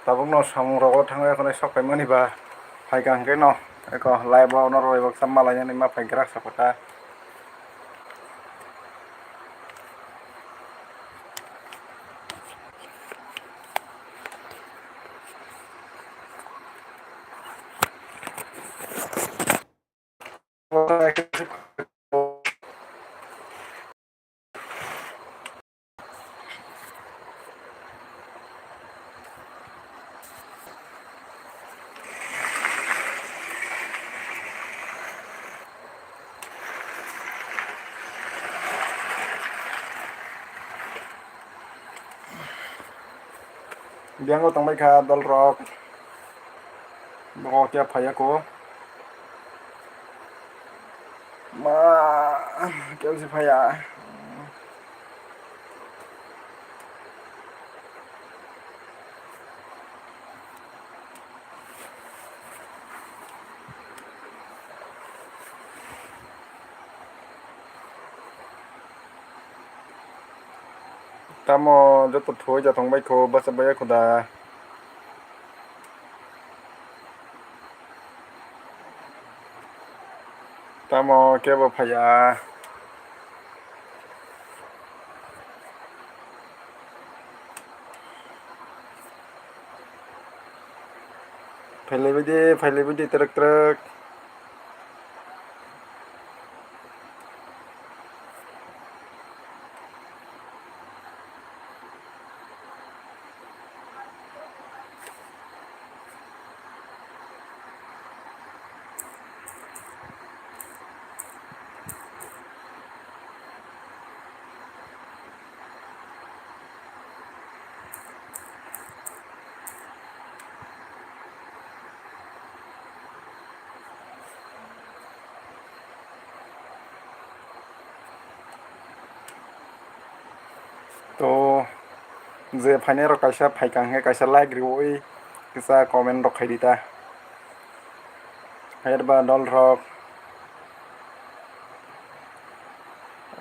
tabuk no samung rogo thangwai khonai sokai mani ba phaika hingke no eko live o no roi baksa malainani ma phaikrak sapata. Biango tongbai kha dol rok bo kya phaya ko ma kya si phaya tamo joto thoi ja tongbai ko basa baya khuda tamo kya bo phaya phailai bidi trek trek to je phainai rok kaisa phaika hingke kaisa like riwoi kisa comment rok khai dita hairba dol rok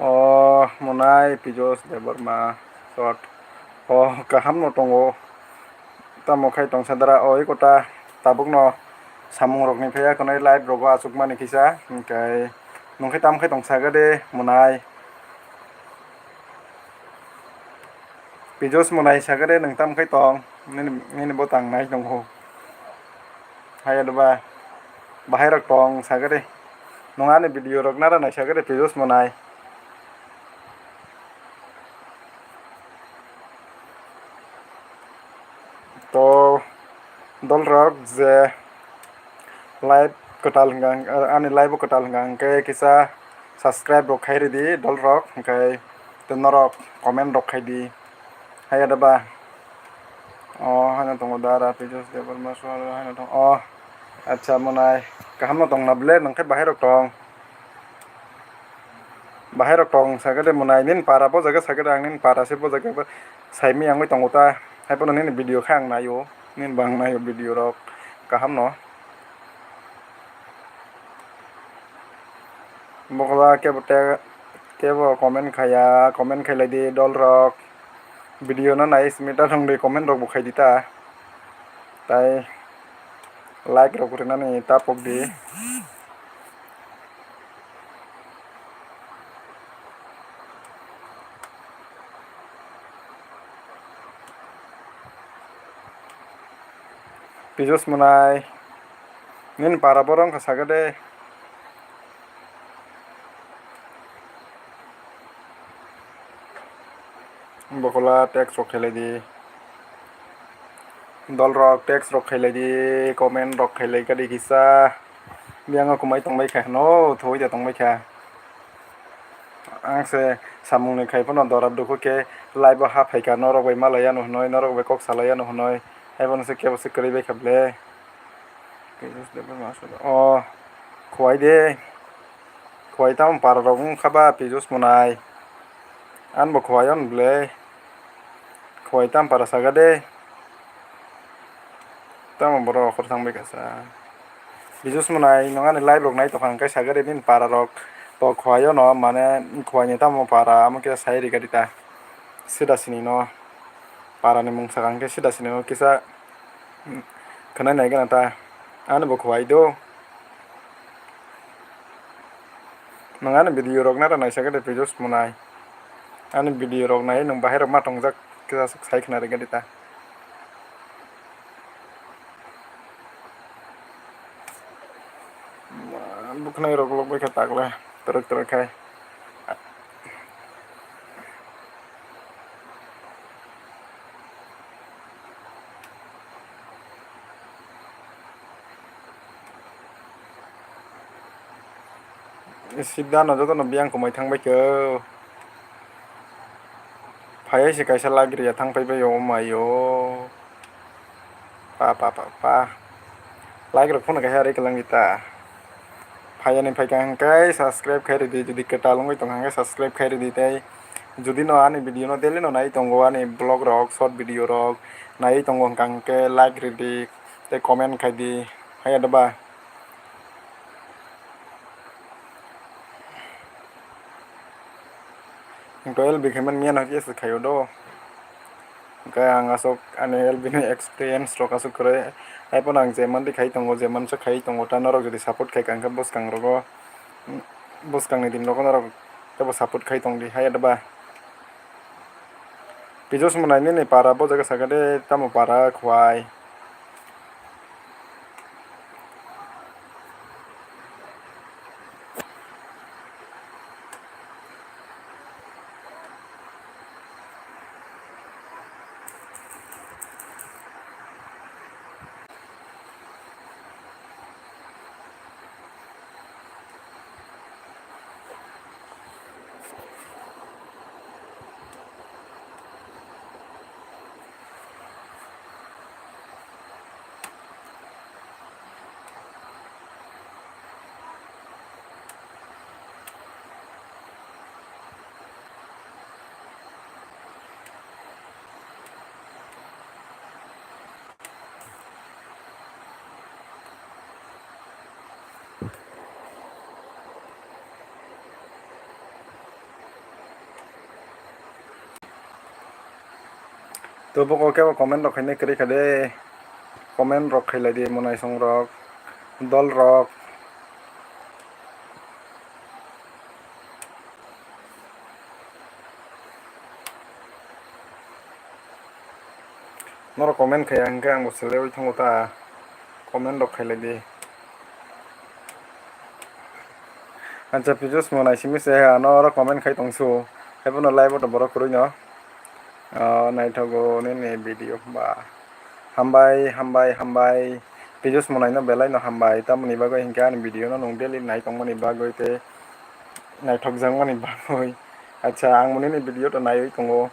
o monai pijos deborma short o kaham no tongo tamo khai tongsadara o ekota tabuk no samung rok ni phaya konai live rogo achukmani kisa hingkai nongkhai tam khai tongsagade monai pijos monai sagade nong tam khai tong nini bo tangnai tongo hayadba bahai rok tong sagade nongani video rok nara nai sagade pijos monai to dol rok je live kotal hinggang ani live kotal hinggang ke kisa subscribe rok khai redi dol rok hingkai to norok comment rok khai di hayadba o hana tongo dara pijos debor maswar hana tong o acha monai kaham no tong na ble nongkhai bahai rok tong sagade monai nin para bo jaga sagade ang nin para se bo jaga saimi angoi tongo ta haipono nin video khang nayo nin bang nayo video rok kaham no bokla kebo comment khaya comment khailai di dol rok video no nai smita thong de comment rok bo khai dita tai like rok rinani tapok di pijos monai nin para borong ka sagade bokla text rok khailai di dol rok text rok khailai di comment rok khailai kadi kisa biango kumai tongbai kha no thoi ja tongbai kha angse samung ni khai pono dorab duko ke live ha phaika norok bai malaya no hnoi norok bai kok salaya no hnoi haibon se kebo se kari bai khable o khwai tam para rok khaba pijos monai an bo khwayon ble khwai tam para sagade tam boro khor thangbai kasa pijos monai nongani live rok nai tokang kai sagade nin para rok to khwayo no mane khwai ni tam para amke sai ri kadita sida sini no para ni mung sakang ke sida sini no kisa Kana nai kana ta ane bo khwai do nangane video rok nara nai sagade pijos munai ane video rok nai nang bahai rok ma tongjak kisa sai khna re gadi ta buknai rok lok bai kha takla tarak khai sidda no joto no biang komai thangbai kyo phai se kaisa lagri ya thangpai bai yo mayo pa like rok phone kai re kalang ita phai ani phai kang kai subscribe khai re di jodi ketalong bai tong hang subscribe khai re di tai jodi no ani video no daily no nai tongo ani blog rok short video rok nai tongo kang ke like re di te comment khai di hai adaba Toel bikhaman mian haki se khayo do kaya ang asok ane elbini experience rok asok kore ai pon ang jeman di khai tongo jeman sa khai tongo ta norok jodi support khai kang bos kang rogo bos kang ni din rogo norok tebo support khai tong di hai adaba pijos munai ni para bo jaga sagade tamo para khwai to bo ko comment rok khaine kri khade comment rok khailai di monai song rok dol rok nor comment khai angka ang bosele oi thongo ta comment rok khailai di acha pijos monai simi se anor comment khai tongsu hebono live to borok kurui no naithogo ni video ba hambai pijos monai no belai no hambai tamni bagoi hingka ani video no nong daily nai tongmani bagoi te naithok jangmani bagoi acha ang moni ni video to nai tongo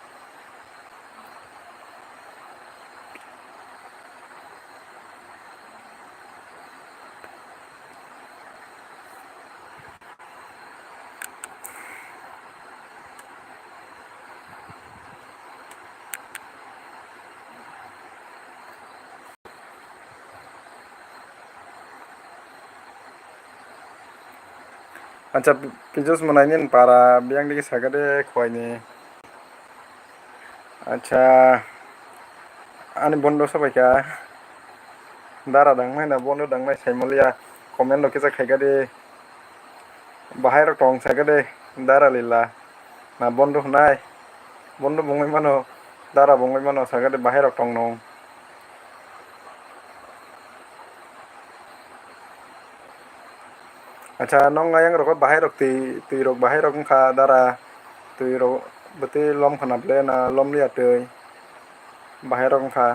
acha pijos monai ni para biang digi sagade khwai ni acha ani bondo sabai ka dara dangmai na bondo dangmai saimolia comment lo kisa khaigade bahai rok tong sagade dara lila na bondo hnai bondo bongoi mano dara bongoi mano sagade bahai rok tong nong acha nong ayang rok bahai rok ti rok bahai rok kha dara tui rok beti lom khana ble na lom lia tei bahai rok kha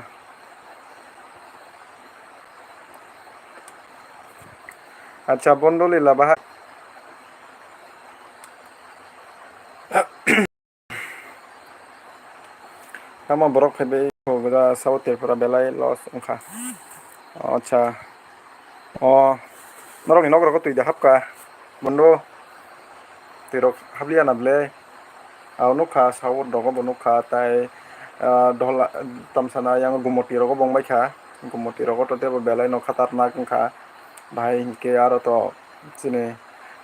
acha bondo lila bahai Kama borok khebe hoga south pura belai los ongkha acha norok ni nogrok tui da hapka bondo tirok hablia na ble nukha sawur dogo bo nukha tai dola tamsana yang gumoti rogo bongbai kha gumoti rogo to tebo belai no khatarnak ongkha bhai hinke aro to chini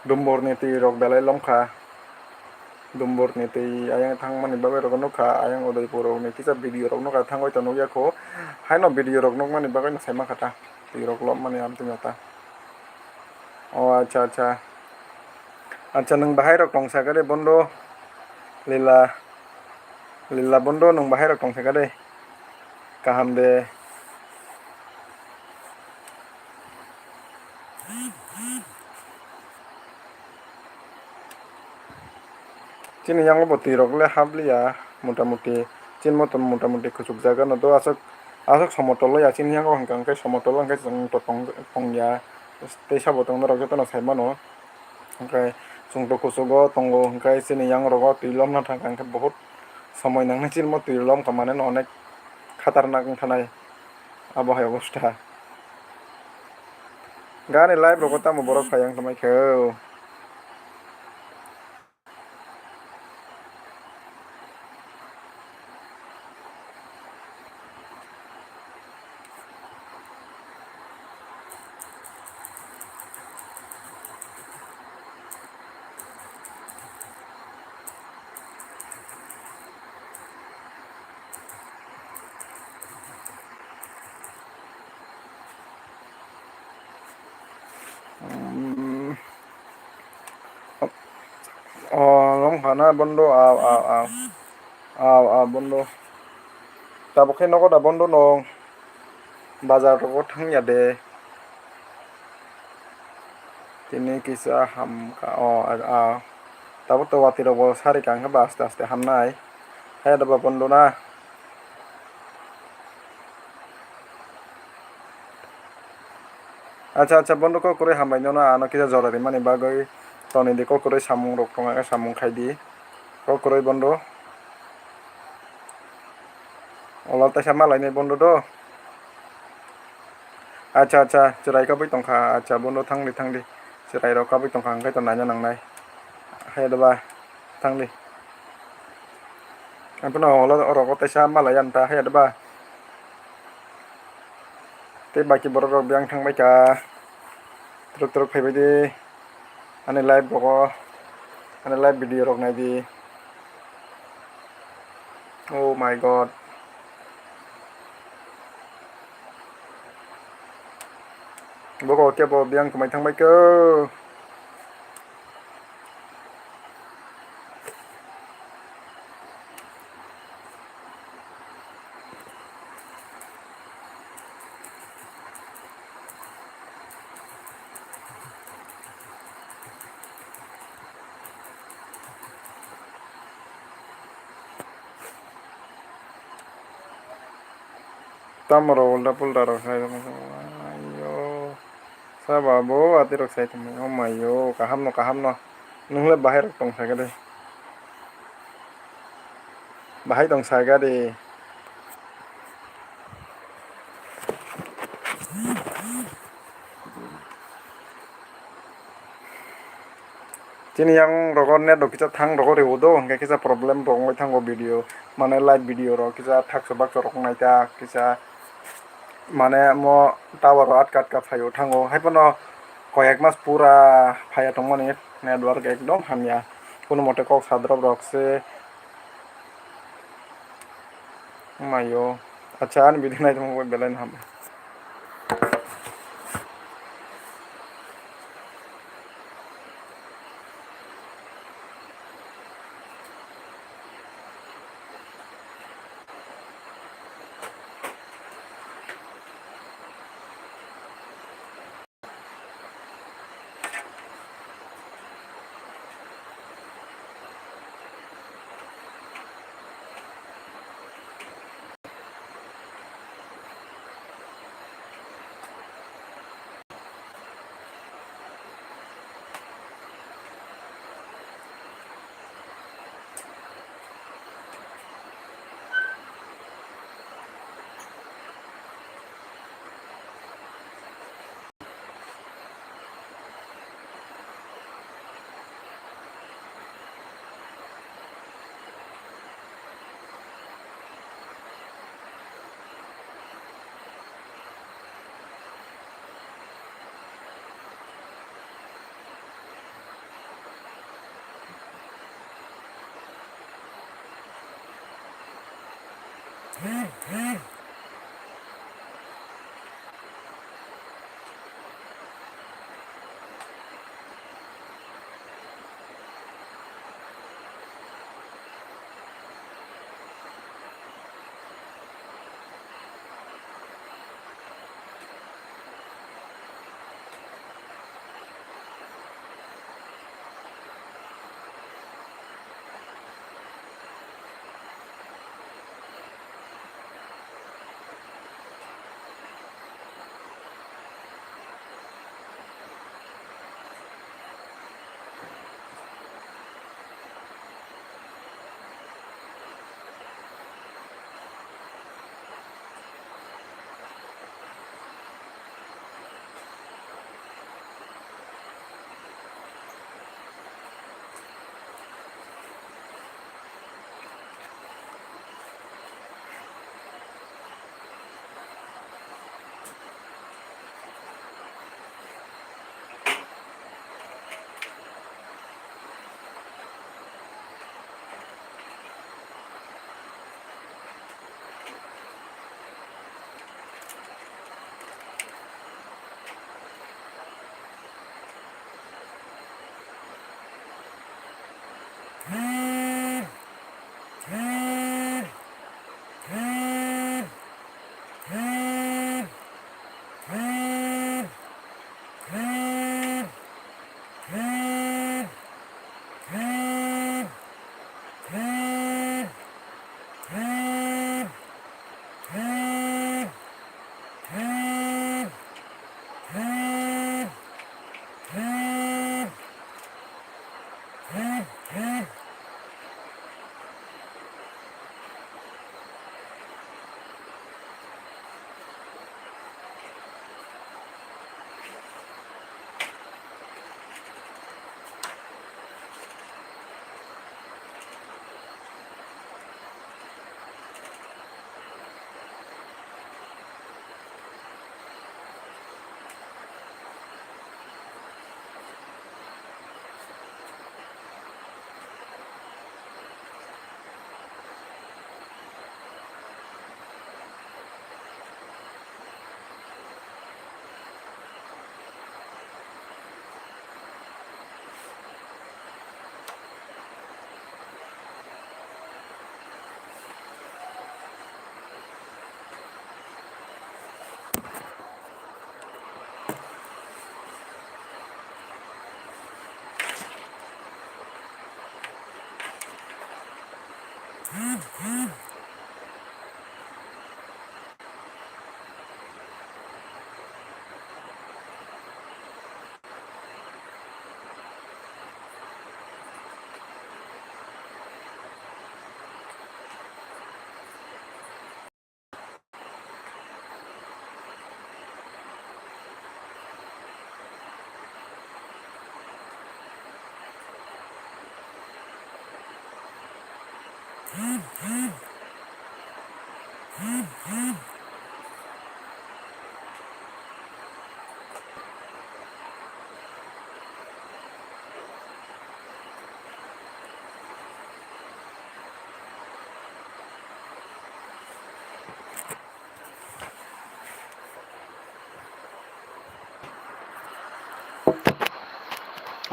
dumbor ni ti rok belai lomkha Dumbur ni tei ayang thangmani bagai rok nukha ayang Udaipur rok ni kisa video rok nukha thangoi tongo ko haino video rok nukmani bagai no saima khata tui rok lopmani amtui mata. Oh acha acha acha nung bahai rok tongsa kade bondo lila lila bondo nung bahai rok tongsa kade kaham de. Chini yang bo tui rok le habliya motamuti chin motom motamuti kusuk jaga no to asok somotolo ya chini yang hangkang kai somotolo hangkai chung to tongya tei sabo tongna rok jotono saima no hangkai chung to kusugo tongo hangkai chini yang rogo tui lomna thangkang khe bahut সময় নাংনা চিনমো tui lom kamane no onek khatarnak wngkhanai abohai obostha gani live rogo tamo borok phaiang tongmaikhau. Long khana bondo aw bondo tabo khe nogo da bondo nong bazar rogo thangya de tini kisa hamka tabo to wati rogo sari kangkha ba aste aste hamnai hai da bondo na. Acha acha bondo ko kore hambai no na ano kisa jorari mani bagai toni di ko kore samung rok tonga samung khai di ko kore bondo ola ta sama lai ni bondo do. Acha acha cherai ka bai tongkha acha bondo thangdi cherai rok ka bai tongkha hangkai to nanya nangnai hai da ba thangdi apono ola rok ta sama lai anta hai da ba tei baki borok rok byang thangbai ka truk truk phaibai di ani live rogo ani live video rok nai di. Oh my god boko ke bo byang kamai thangbai ko tamro ulta pulta rok sai ayo sababo ati rok sai thumai oh my yo kaham no nungle bahai rok tongsa kade bahai tongsa kade chini yang rogo net rok kisa thang rogo reudo hangkai kisa problem rok ongoi thango video mane live video rok kisa thakso bakso rok naita kisa mane mo tower rok atka atka phaio thango haipono koyek mas pura phaiya tongmani network ekdom hamya kono mote kok sadrop rok se mayo acha ani video nai tongmo belai ham.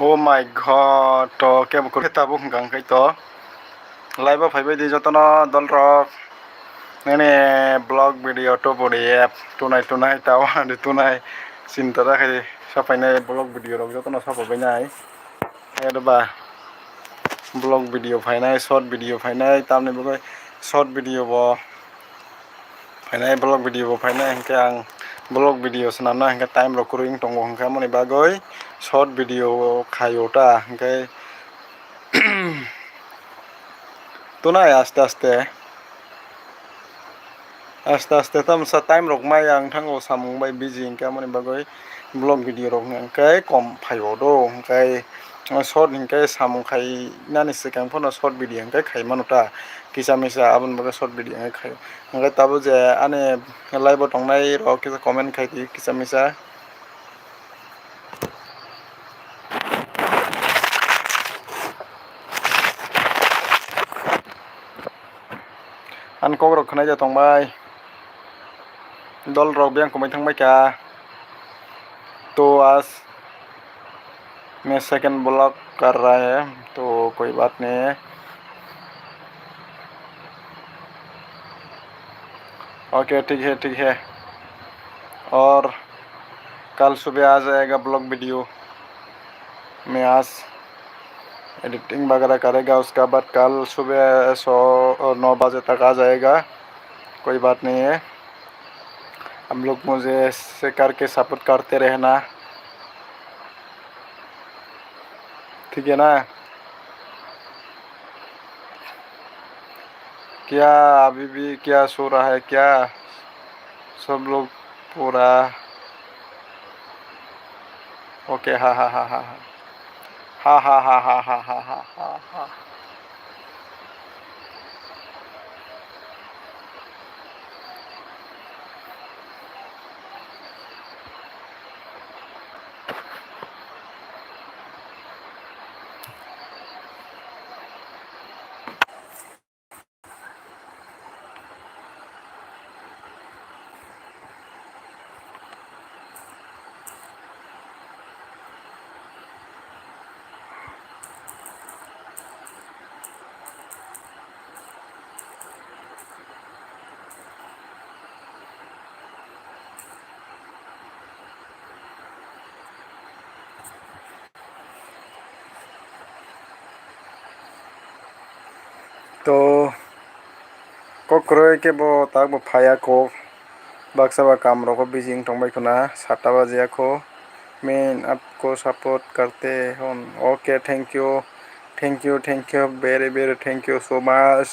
Oh my god, to ke bukur kita buk gang kai to. Live of five di jotono dol rock. Nene blog video to body app tunai tawa di tunai cinta dah kai siapa ini blog video rock jotono siapa banyak. Ada bah blog video finai short video finai tamne bukai short video bo finai blog video bo finai hingke ang blog video senana hingke time recording tongo hingke moni bagoi short video khayota hingke tunai aste tam sa time rok mai ang thango samung bai busy hingke moni bagoi blog video rok hingke kom phayo do hingke short hingke samung khai nani sekang phono short video hingke khai manuta kisa misa abon baga short video hingke khai hingke tabo je ane live tongnai rok kisa comment khai di kisa misa an kok rok khnai ja tongbai dol rok beng komai thangbai ka तो आज मैं second blog कर रहा है तो कोई बात नहीं है। ओके ठीक है और कल सुबह आ जाएगा ब्लॉग वीडियो मैं आज एडिटिंग वगैरह करेगा उसका बाद कल सुबह 9 बजे तक आ जाएगा कोई बात नहीं है। हम लोग मुझे ऐसे करके सपोर्ट करते रहना ठीक है ना। क्या अभी भी क्या सो रहा है क्या सब लोग पूरा ओके हाँ तो कक्रोय के बो ताक बो फाया को बाक्सा काम रो को बिजिंग टंबाई खुना 7 बजे को मैं आपको सपोर्ट करते हूँ okay thank you very thank you so much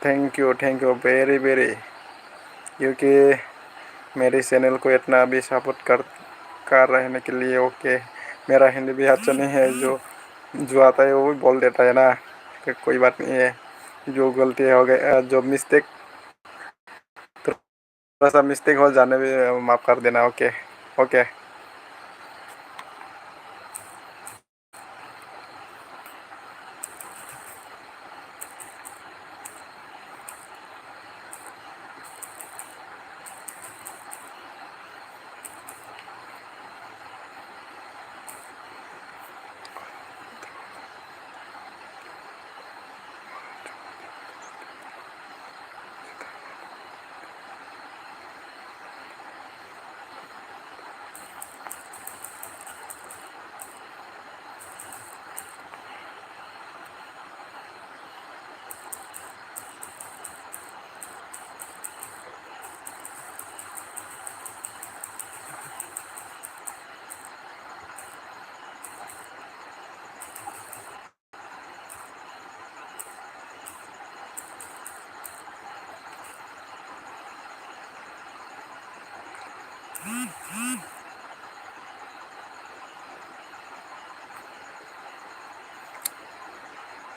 thank you very क्योंकि मेरे चैनल को इतना भी सपोर्ट कर रहने के लिए ओके। मेरा हिंदी भी अच्छा नहीं है जो आता है वो भी बोल देता है ना कि कोई बात नहीं है जो गलती हो गई जो मिस्टेक थोड़ा सा मिस्टेक हो जाने भी माफ़ कर देना ओके।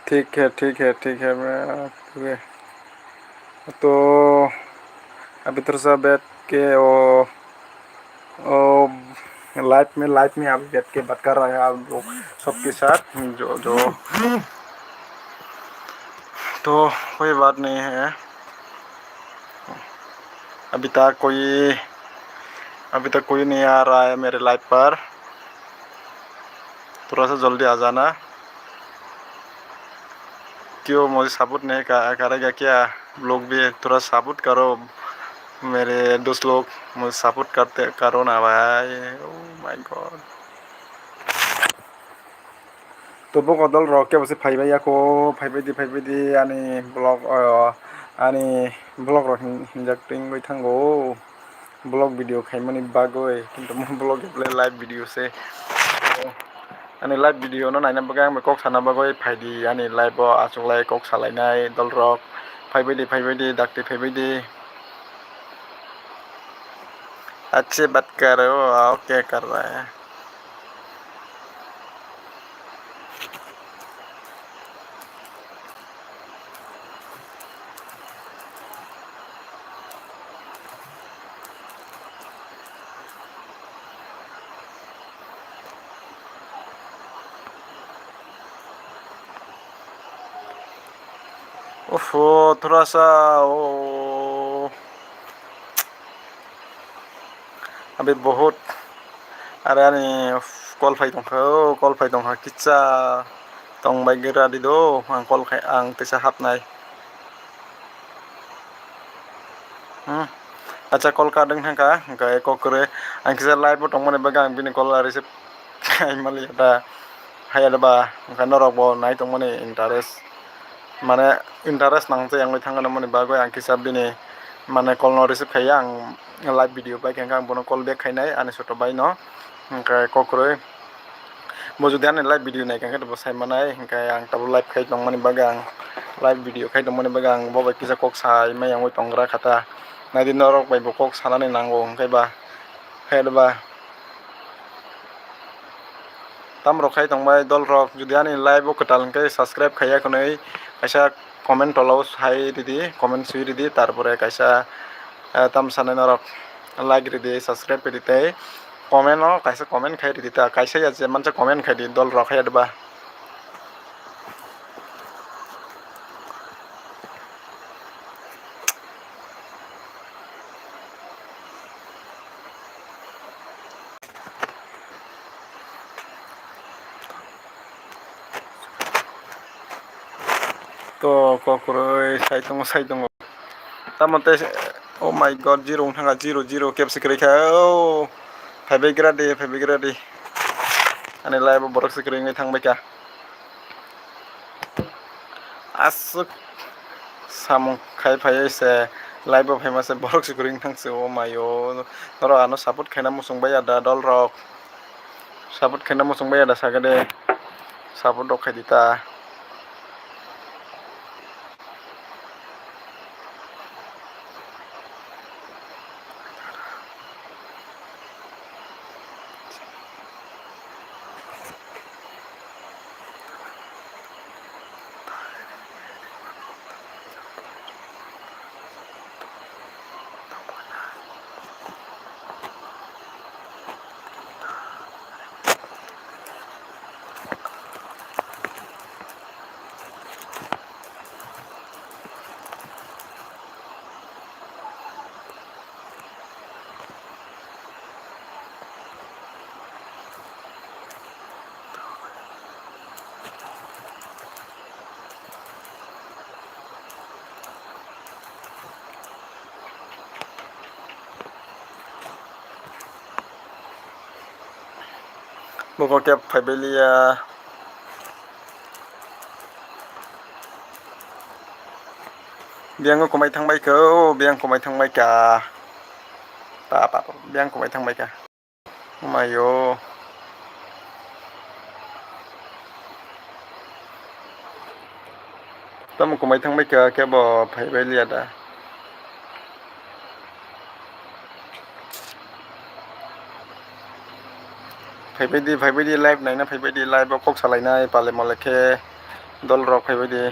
ठीक है मैं तो अभी थोड़ा सा बैठ के वो लाइफ में अभी बैठ के बात कर रहा है आप लोग सबके साथ जो तो कोई बात नहीं है। अभी तक कोई अभी तक कोई नहीं आ रहा है मेरे लाइव पर, थोड़ा सा जल्दी आ जाना। क्यों मुझे सपोर्ट नहीं करेगा क्या? लोग भी थोड़ा सपोर्ट करो, मेरे दोस्त लोग मुझे सपोर्ट करते करो ना भाई। Oh my God. Tubuh kodol roke basi faibai ako faibai di ani blog ani blog rok hinjak tingbai thango blog video khaimani bagoi kintu mo blog eble live video se ani live video no naina bagai ang kok sana bagoi faidi ani live o achuklai kok salainai dol rok faibai di dakti faibai di अच्छे बात कर रहे हो आओ क्या कर रहा है। ओफो थोड़ा सा ओ अभी बहुत अरे ani call fai tongkha call fai tongkha kitsa tongbai gira di do ang call khai ang tesa hapnai acha call ka deng thangka kai kokore ang kisa live bo tongmani baga ang bini call receive kai mali da hayada ba kan norok bo nai tongmani interest mane interest nang che ang thangana mani bagoi ang kisa bini mane call no receive khai ang live video bai kang bono call back khainai ani soto bai no kai kokore mo jodi ani live video nai kang to sai manai kai ang tabu live khai tongmani baga ang live video khai tongmani baga ang bo bai kisa kok sai mai ang tongra khata nadi norok bai bo kok sanani nango kai ba head ba tam rok khai tongbai dol rok jodi ani live o katal kai subscribe khaya konai kaisa comment tolo sai didi comment sui didi tarpore kaisa tam sanai norok like didi subscribe didi comment no kaisa comment khai didi ta kaisa ya je mancha comment khai di dol rok head ba to kokroi sai tongo tamote oh my god zero thanga zero cap secret kha oh phaibai grade ani live borok secret ngai thangbai ka asuk samung khai phai se live famous borok secret thangse oh my oh noro ano support khaina musung bai ada dol rok support khaina musung bai ada sagade support dok khai dita boko cap phaibai liya biang komai thangbai ko biang komai thangbai ka pa biang komai thangbai ka oh my oh tam komai thangbai ka ke bo phaibai liya da phaibai di live naina phaibai di live bo kok salainai pale molekhe dol rok phaibai di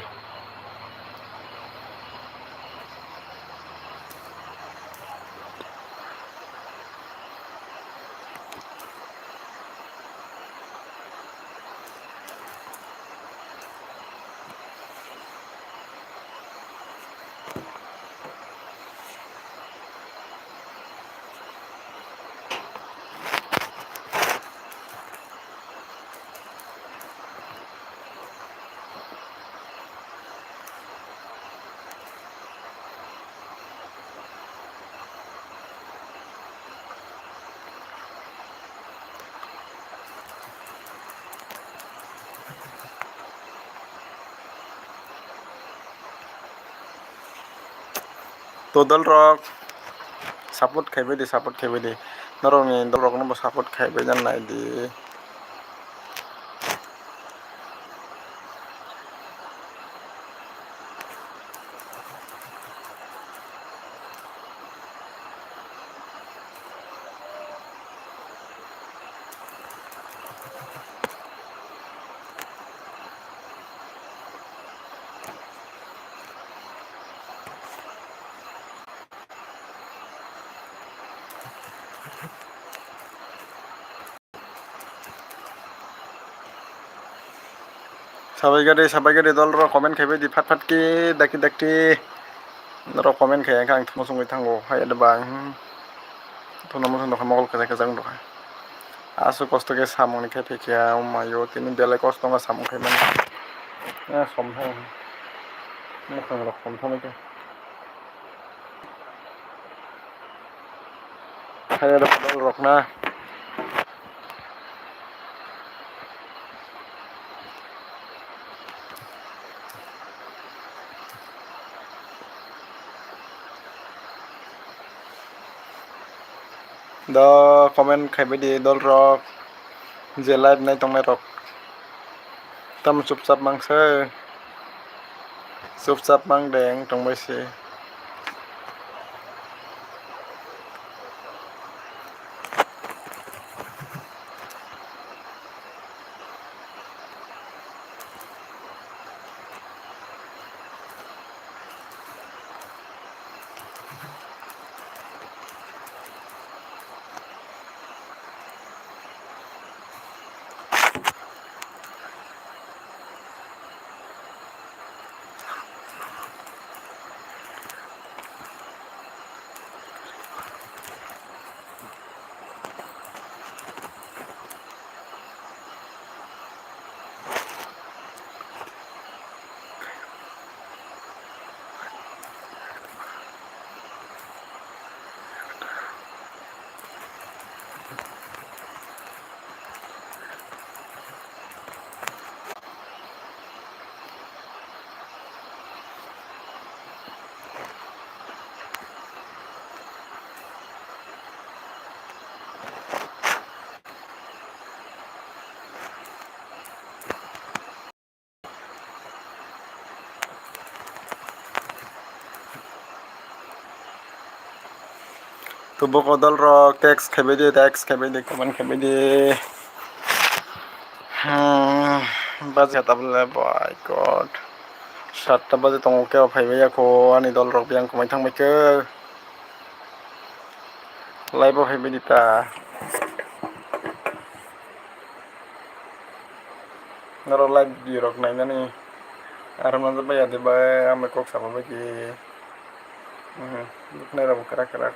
to dol rok support khaibai di norok ni dol rok no bo support khaibai jan nai di sabai gari dol rok comment khaibai di phat ki daki norok comment khai ang thmo sungoi thango hai adba thona mo thona mokol khaja jang doka asu kosto ke samung ni khai phekia mayo tini belai kosto ma samung khai man som thang mo khang rok som thang ke hai dol rok na do comment khaibai di dol rok je live nai tongnai rok tam chupchap mangse chupchap mang deng tongbai se to boko dol rok text khaibai di comment khaibai di baje tabla boy god 7টা baje tongo ke phaibai ako ani dol rok biang komai thangbai ke live phaibai di ta naro live di rok nainani aram na bai ade ba ame kok sabai ki nai rok kara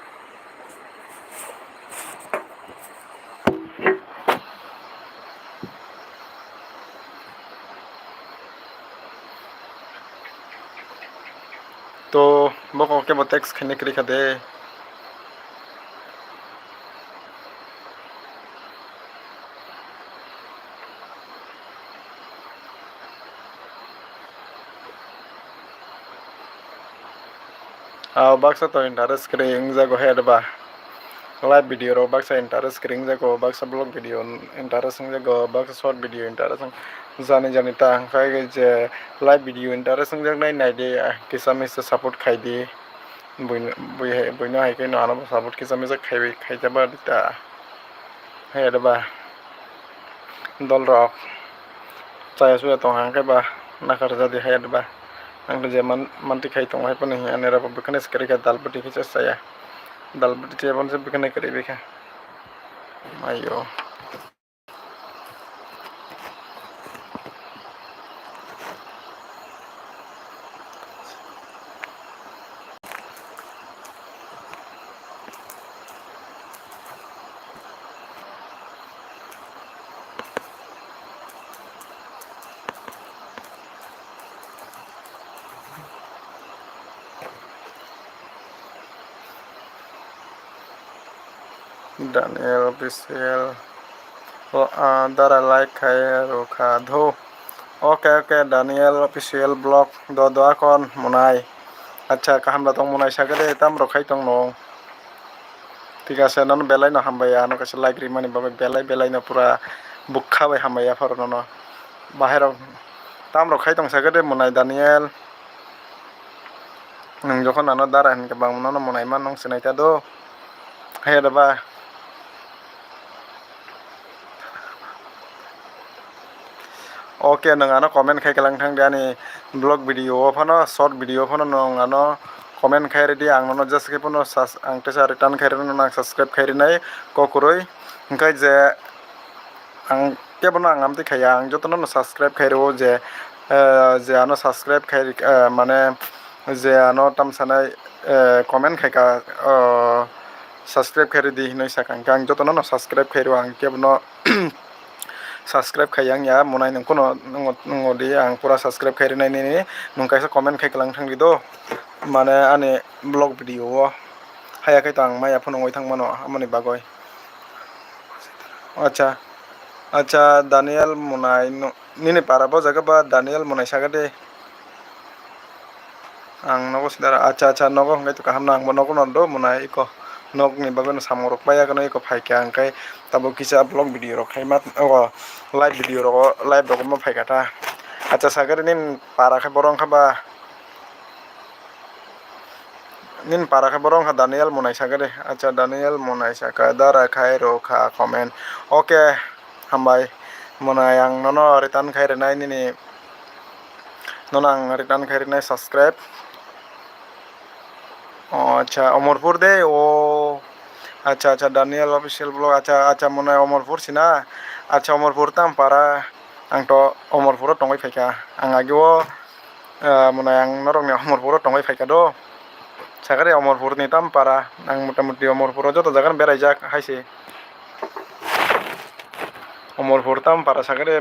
to boko ke bo text khane kri khade baksa to interest kring jago head ba live video ro baksa interest kring jago baksa blog video interest jago baksa short video interest jani ta khai je live video interest jag nai de kisame se support khai di buino hai ke no ano support kisame se khai jaba ta head ba dol rok chaya su to hang ke ba nakar jadi head ba ang je manti khai tong hai pa nahi anera pa bikane skari ka dalpati ki saya dalpati che bon se bikane kari bikha ayo Daniel official dara like khai ro kha dho okay Daniel official blog do kon monai আচ্ছা কাহামলা তং মনাই সাগরে তাম রখাই তং নং ঠিক আছে নন বেলাই ন হামবায়া ন কাছে লাইক রিমানি বাবা বেলাই ন পুরা বুকখাবাই হামবায়া ফরন ন বাহেরাव তাম রখাই তং সাগরে মনাই দানিয়েল nung যখন আনো দারা হেনকে বাংমন মনাই মান নং সিনাইতা দো হে দাবা oke nang ano comment khai kalang thang dia ni blog video phano short video phano nang ano comment khai ready ang no just ke phano ang tesa return khai no nang subscribe khai nai ko kuroi engkai je ang ke bono ang amti khai ang jotono no subscribe khai ro je ano subscribe khai mane je ano tam sanai comment khai ka subscribe khai ready hinoi sakang ang jotono no subscribe khai ro ang ke bono subscribe khaiyang ya monai nung kono nungo di ang pura subscribe khairi nai ni nung kaisa comment khai kalang thang di do mane ane blog video o haya kai tang maya phone ngoi thang mano amani bagoi acha acha daniel monai nini parabo jaga ba daniel monai sagade ang nogo sidara acha nogo ngai to kaham nang nogo nondo monai iko nok ni bagan samorok baya kono iko phaike ang kai tabo kisa blog video rok khai mat live video rok live rok ma phaikata acha sagare nin para khai borong khaba nin para khai borong kha daniel monai sagare acha daniel monai saka dara khai ro kha comment oke hambai monai ang nono return khai renai nini nonang return khai renai subscribe আচ্ছা অমরপুর দে ও আচ্ছা Danijel official blog আচ্ছা মনে হয় অমরপুর সিনা আচ্ছা অমরপুর তাম পারা আংট অমরপুর টঙ্গাই ফাইকা আং আগেও মনে হয় আং নরংনি অমরপুর টঙ্গাই ফাইকা দ সাগারে অমরপুরনি তাম পারা আং মোটামুটি অমরপুর যত জায়গা বেড়াই যাক হাইছে অমরপুর তাম পারা সাগারে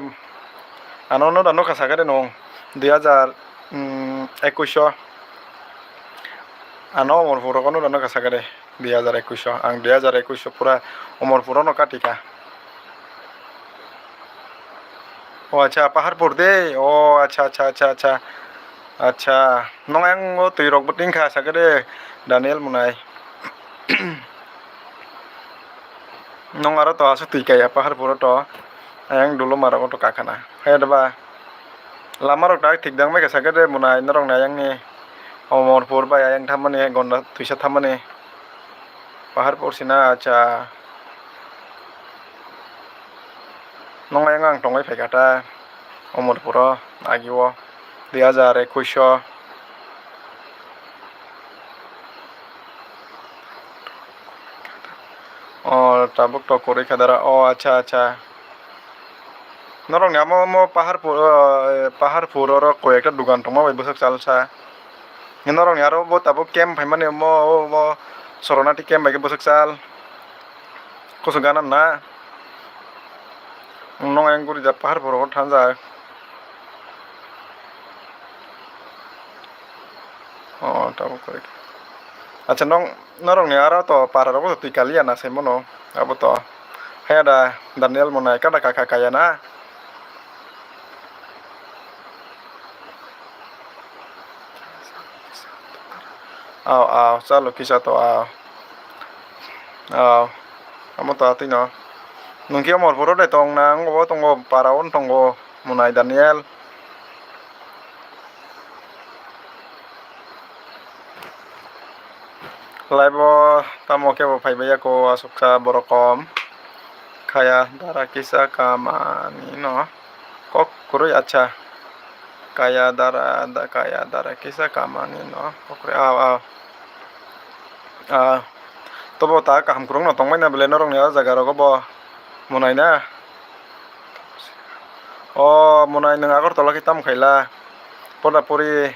আনো দানো খা সাগারে নং 2021 ano omorpur kono dana kasagare 2021 ang 2021 pura omorpur no katika oh acha paharpur de oh acha nong ang o tui rok buting kha sagare daniel munai nong aro to asu tui kaya paharpur to ang dulu mara ko to kakana hay daba lamar ok tak thik dang mai ka sagare munai norong na yang ni Amarpur বা yang thamane gonda tuisa thamane paharpur sina acha nong yang ang tongai phaikata Amarpur agiwo 2021 tabuk to kore khadara acha norong mo paharpur ro ko ekta dugan tongma bai bosak chalsa norong aro bo tabo kem phaimane mo soronati kem bai bosak chal koso ganan na nong yang guri ja paharpur ro thanja tabo kore acha norong aro to para ro tui kalia na sai mono abo to heda daniel monai kada kaya na chalo kisa to amo to atino nungki omorpuro de tong nang obo tongo paraon tongo monai daniel live tamo ke bo phaibaya ko asuksa borokom khaya dara kisa kamani no kok kurui acha kaya dara kisa kamani no kokre tobo ta kaham kurung no tongmai na bele norong ya jaga rogo bo monai na monai nang agor tola kitam khaila poda pori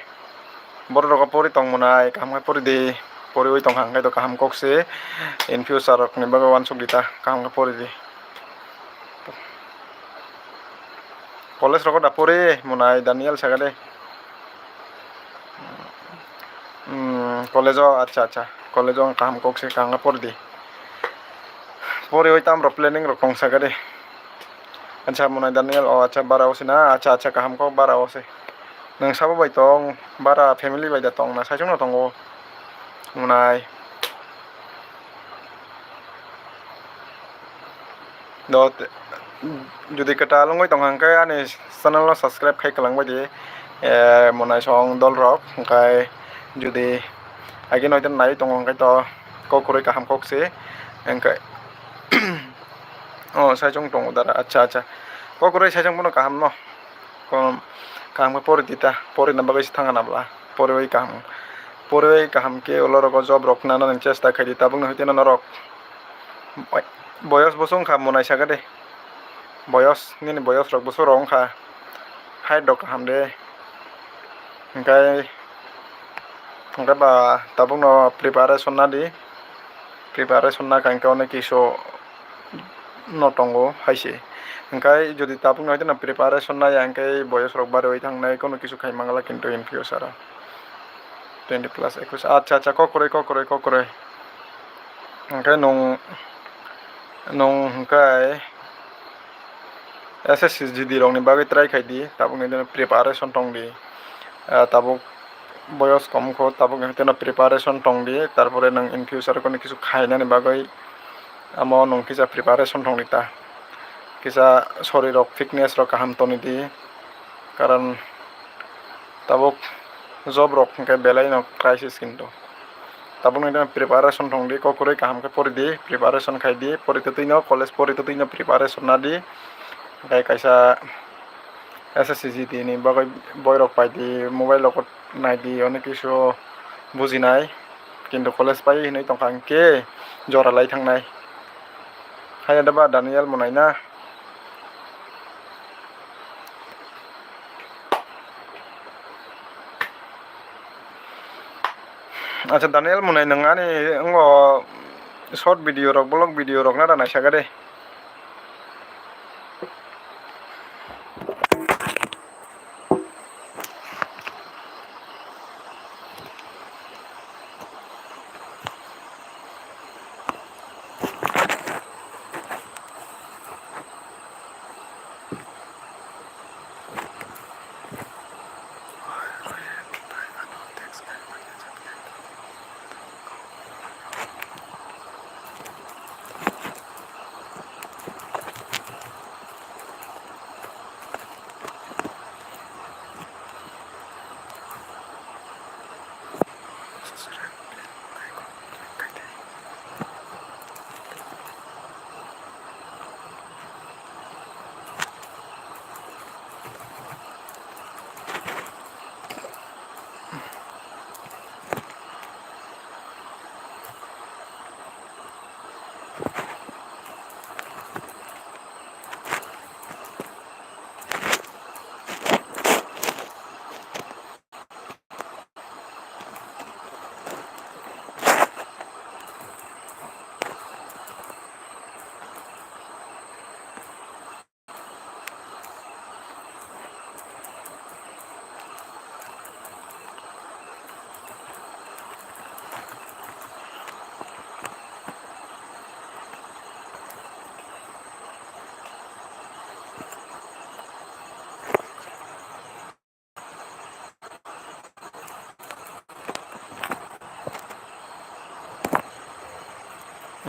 bor rogo pori tong monai kaham khai pori di pori oi tong hang kai to kaham kokse in future rok ni bagawan sugita kaham khai pori di college rogo da pori monai daniel sagade college acha college kaham kokse kaham pori di pori oi tam ro planning ro kong sagade acha monai daniel acha bara osina acha kaham ko bara ose nangsabu bai tong bara family bai da tong na saijong no tongo munai dot যদি kata longoi tong hangkai ani channel no subscribe khai kalangbai di munai song dol rok hangkai যদি again hoito nai tong hangkai to kokuroi kaham kokse hangkai oh saijong tong dara acha acha kokuroi saijong bono kaham no kom kaham ke pori dita pori na bagai thanga na bla pori oi kaham ke olorok job rok na nang chesta khai di tabung hoite na norok boyos bosong kha munai sagade boyos nini boyos rok bosor rong kha height rok kaham de hangkai ba tabung no preparation na di preparation na kangke onek kiso no tongo haise hangkai যদি tabung no hoite na preparation na hangkai boyos rok bare oi thangnai kono kisu khai mangala kintu in future 20 plus 21 acha acha kokoroi hangkai nong hangkai SSCGD rok ni bagai try khai di tabung ni preparation tong di tabuk boyos kom ko tabuk hoite na preparation tong di tarpore nang in future kono kisu khaina ni bagai amo nong kisa preparation tong di ta kisa shorir rok fitness rok kaham toni di karon tabuk job rok hangkai belai no crisis kintu tabung ni preparation tong di kokuroi kaham ke pori di preparation khai di pori tutui no college pori tutui no preparation na di hangkai kaisa SSCGD ni bagai boy rok pai di mobile rok nai di onek kisu bujinai kintu college pai hinui tongkha hangke jora lai thangnai haya daba Daniel munai na acha Daniel munai nang ani ngo short video rok blog video rok na nai sagade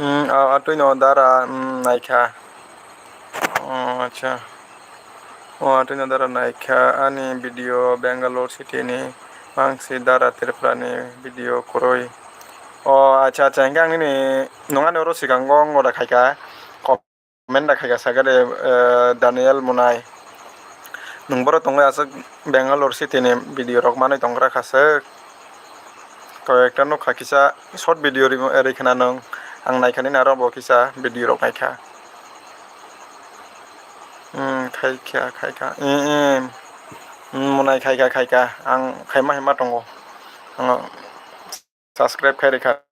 atui no dara naikha acha atui no dara naikha ani video Bangalore city ni mangsi dara terpla ni video koroi acha acha hingga ni nonga oro sigango ngora khaika comment da khaika sagade Daniel munai nungboro tongai asuk Bangalore city ni video rok manai tongra khasek kayakta no khakisa short video rekhana nong ang naikha ni naro bo kisa video rok naikha khaika munai khaika ang khaima hema tongo ang subscribe khai rekha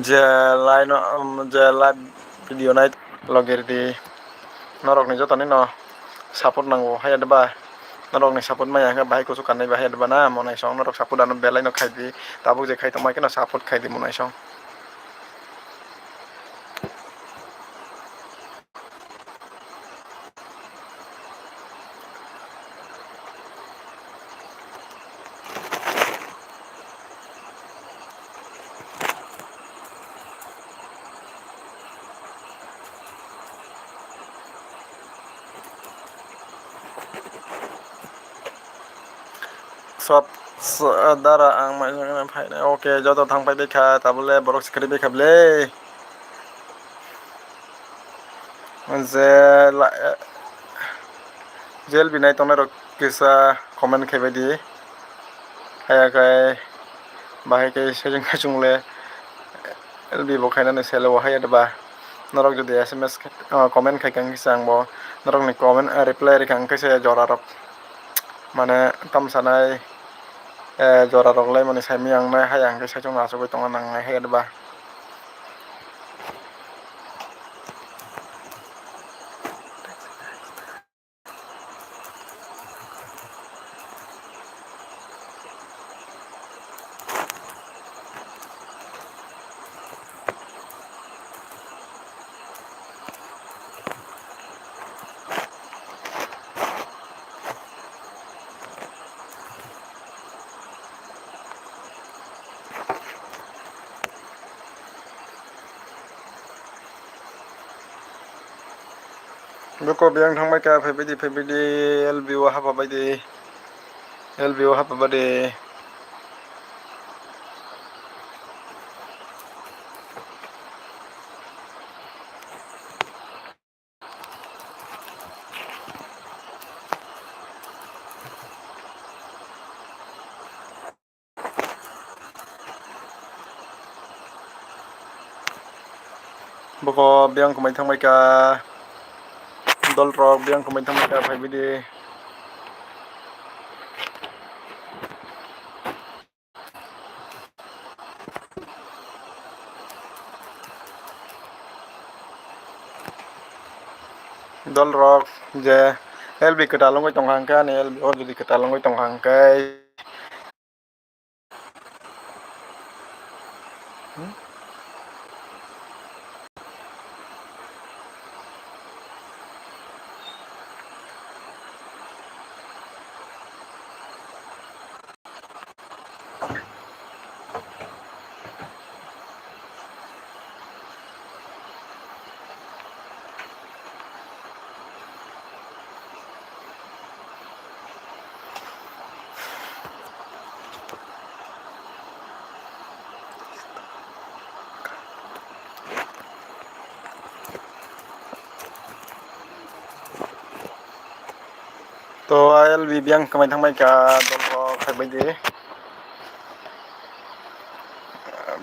je live video night logger di norok ni jotoni no support nango haya deba narok ni support maya hingke bahai kusuk kanai bahai adbana monai song narok support ano belai no khai di tabuk je khai tongmai ke no support khai di monai song. Sob dara ang mai fainai oke joto thangpai bekha tabole borok sikri bekha ble je jel binai tongnai rok kisa comment khaibai di hayakai bahai ke sejeng kachungle LB bo khainani selo hai adba norok jodi SMS comment khaikang kisang bo norok ni comment reply rikang kaisa jora rok mane tamsanai jora rok lai mane saimi ang nai hayang ke sejong asugoi tongo nangnai hai adba. Beko biang thangbai ka faibai di LB o hapabai di LB o hapabai di beko biang kumai thangbai ka dol rok biang kumai thangbai ka faibai di dol rok je LB ketalongoi tonghang ka ni LB o jodi ketalongoi tonghang kai to LB biang kumai thangbai ka dol rok faibai di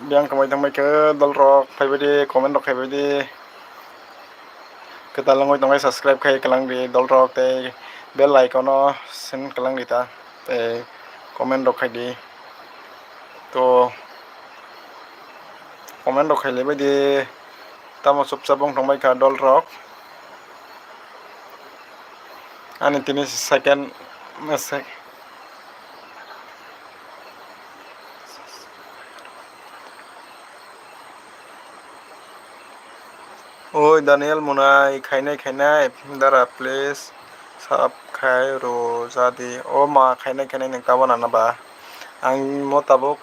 biang kumai thangbai ka dol rok faibai di comment rok faibai di ketalongoi tongai subscribe khai kalang di dol rok tei bell icon o sin kalang di ta tei comment rok khai di to comment rok khai lebai di tamo chupchapong thangbai ka dol rok ani 3 second oi Daniel Munai khainai dara please sab khai ro jadi o ma khainai nang tabana na ba ang mo tabuk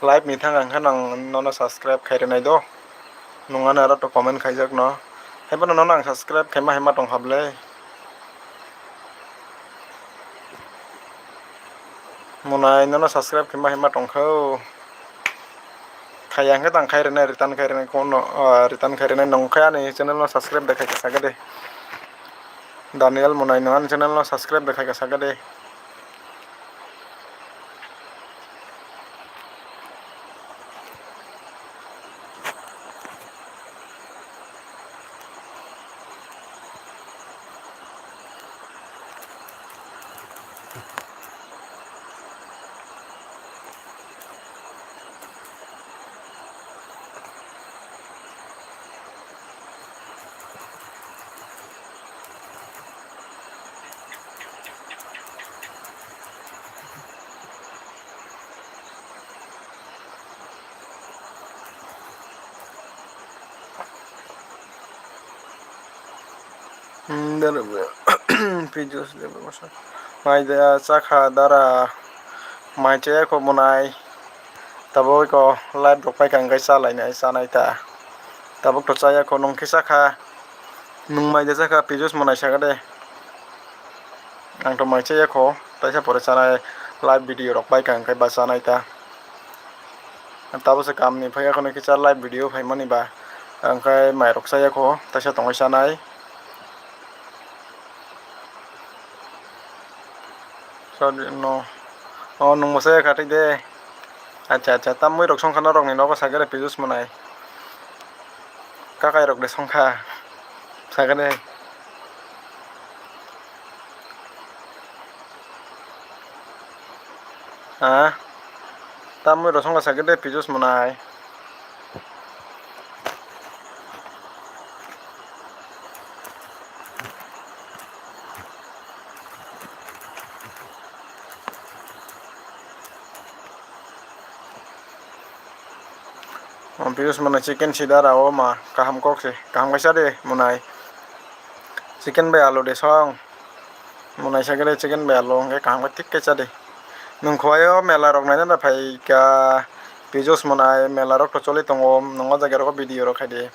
live ni thang ang khanang nono subscribe khairenai do nungana ra to comment khaijak no haibono nono ang subscribe khaima haima tong hable Munai nono subscribe khaima haima tongkhau khayang tang khairenai return khairenai kono return khairenai nongkhaya ni channel no subscribe dekhai ka sagade Daniel Munai no channel no subscribe dekhai ka sagade Videos mai da chakha dara mai che ko monai tabo ko live rok pai kang kai salai nai sanai ta tabo to chaya ko nong kisa kha nung mai da chakha videos monai sagade ang to mai che ko taisa pore sanai live video rok pai kang kai ba sanai ta tabo se kam ni phaya ko ne kisa live video phai mani ba ang kai mai rok saya ko taisa tongai sanai sorry no oh nung mo saya khatik de acha acha tam moi rok song khana rok ni no ko sagare videos monai kakai rok de songkha sagane ha tam moi rok songkha sagade videos monai videos monai chicken sidara o ma kaham kok se kaham kaisa de monai chicken be alu de song monai sagade chicken be alu ke kaham tik kaisa de nung khwayo mela rok nai na phai ka videos monai mela rok to choli tongo nongo jaga rok video rok khaide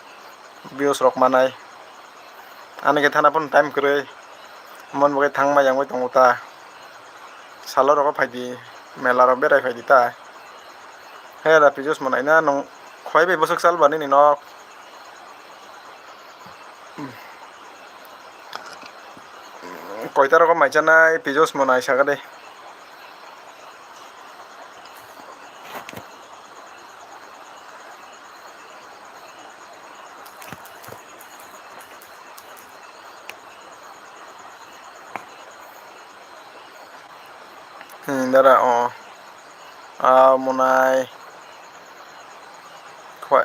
views rok manai ani ke thana pon time krei mon boge thangma yang oi tongo ta salo rok phai di mela rok berai phai di ta he la videos monai na nong khwai be bosok sal bani ni nok koita rok mai chanai videos monai sagade dara o monai khwai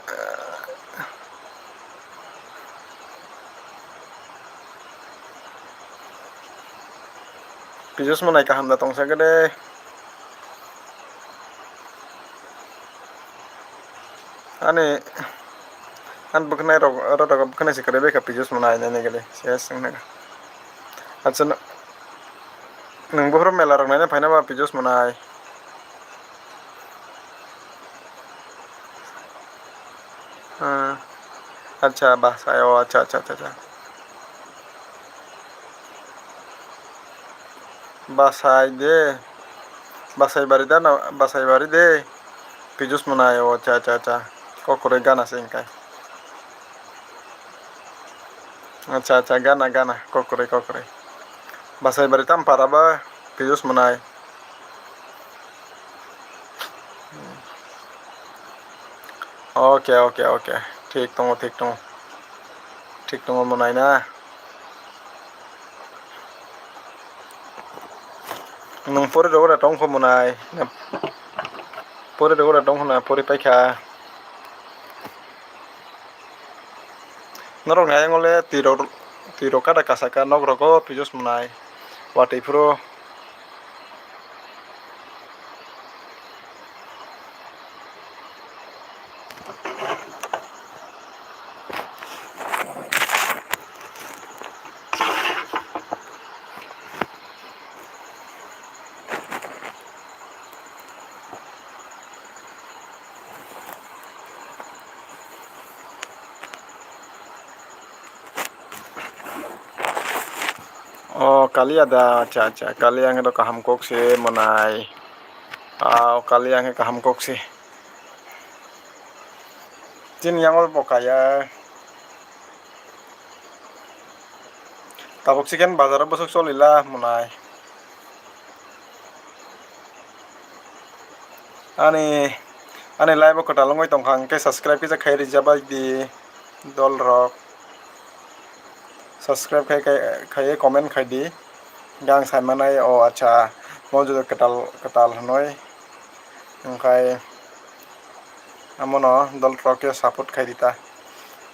videos monai kaham da tong sagade ani an buknai rok rok buknai se karebe ka videos monai ne gele ses ne acha nung bohro mela rok nai phaina ba videos monai acha bahasa o acha acha acha basai de basai bari da na basai bari de videos monai o acha acha acha kokore gana singkai acha acha gana gana kokore kokore basai bari tam paraba videos monai oke oke oke ঠিক tongo monai na nung pore ro tong ko monai pore ro tong na pore paikha norok nai ngole tiro kada kasaka nogrok ko videos monai watei pro oh kali ada acha acha kali yang itu kaham kok se monai kali yang kaham kok se tin yang ol pokaya tabok chicken bazar bosok solila monai ani live ko talongoi tongkhang ke subscribe ke khairi jabai di dol rok subscribe khai comment khai di gang sai manai o acha mojo ketal hanoi okai amono dol rok ke support khai dita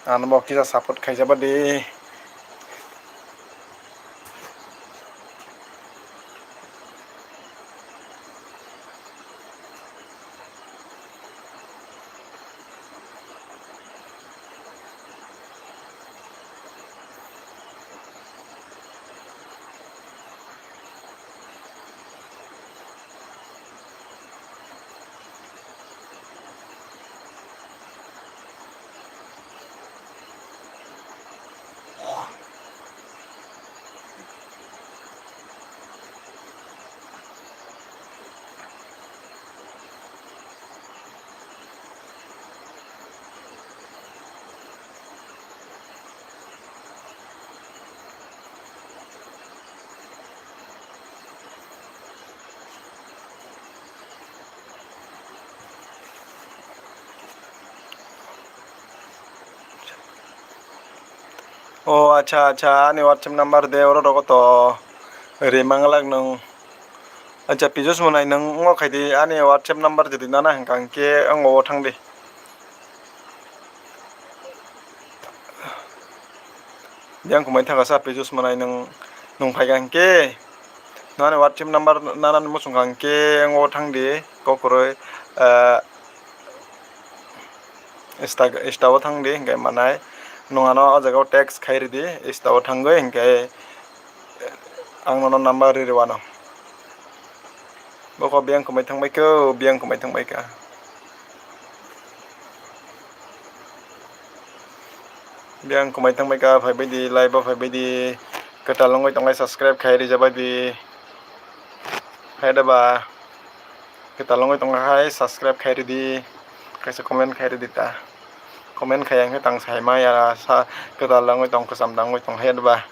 anbo kisa support khai jaba di Oh, acha ani WhatsApp number de oro rogo to remanglag nung acha pijos munai nung ngo khaidi ani WhatsApp number jadi nana hangkang ke ngo thangdi yang kumai thaga sa pijos munai nung phaigang ke nani WhatsApp number nana musung kang ke ngo thangdi kokoroi istawa thangdi hingkai manai nungano o jaga text khairidi istawa thangoi hingkai ang nono number ririwano boko biang kumai thangbai ko biang kumai thangbai ka biang kumai thangbai ka phai baidi live phai baidi katalongoi tongai subscribe khairi jabadi haidaba katalongoi tongai hai subscribe khairi di kaisa comment khairi di ta comment khayang he tang sai ma ya sa katalongoi tong kasam dangoi tong haidaba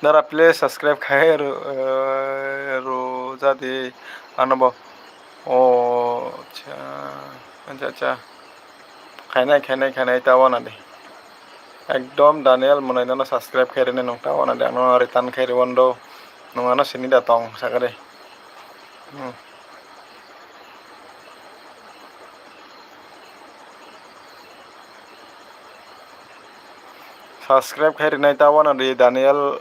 Dara please subscribe khai ro jadi anobo oh acha khainai tawa na de ekdom Daniel munai nana subscribe khairi ne nong tawa na de ano return khairi wondo nongano sini datong sakare subscribe khairi nai tawa na de Daniel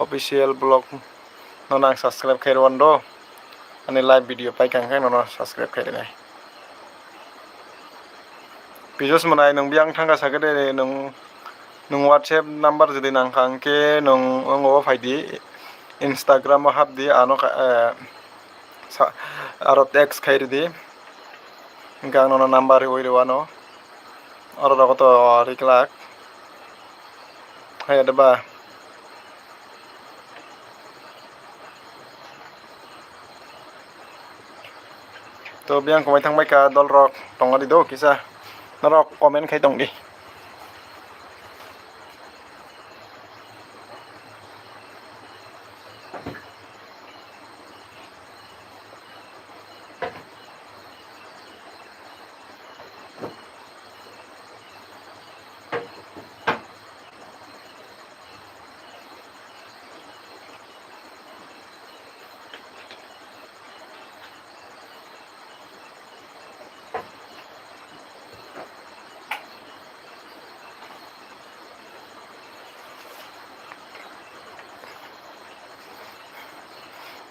official blog nonang subscribe khairi wondo ani live video pai kang khai nono subscribe khairi nai pijos munai nung biang thangga sakade nung WhatsApp number jadi nang kang ke nung ngo phaidi Instagram mo habdi ano aro text khairi di gang nono number oirwano aro rogoto riklak hai adaba to biang kumai thangbai ka dol rok tongadi do kisa narok comment khai tong di